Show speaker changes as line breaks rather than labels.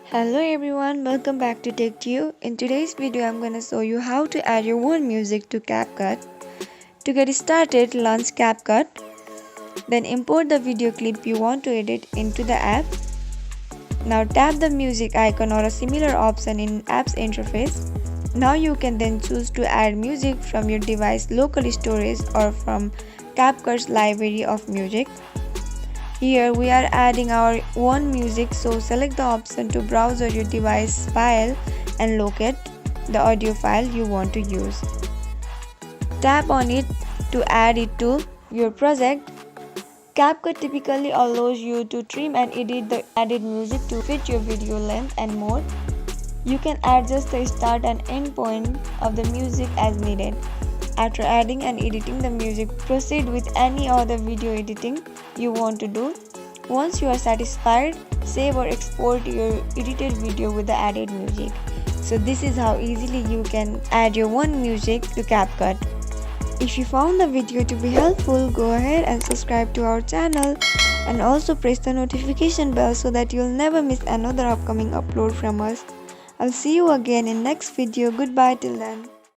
Hello everyone, welcome back to TechTube. In today's video, I'm gonna show you how to add your own music to CapCut. To get started, launch CapCut. Then import the video clip you want to edit into the app. Now tap the music icon or a similar option in app's interface. Now you can then choose to add music from your device local storage or from CapCut's library of music. Here we are adding our own music, so select the option to browse your device file and locate the audio file you want to use. Tap on it to add it to your project. CapCut typically allows you to trim and edit the added music to fit your video length and more. You can adjust the start and end point of the music as needed. After adding and editing the music, proceed with any other video editing you want to do. Once you are satisfied, save or export your edited video with the added music. So this is how easily you can add your own music to CapCut. If you found the video to be helpful, go ahead and subscribe to our channel and also press the notification bell so that you'll never miss another upcoming upload from us. I'll see you again in next video. Goodbye till then.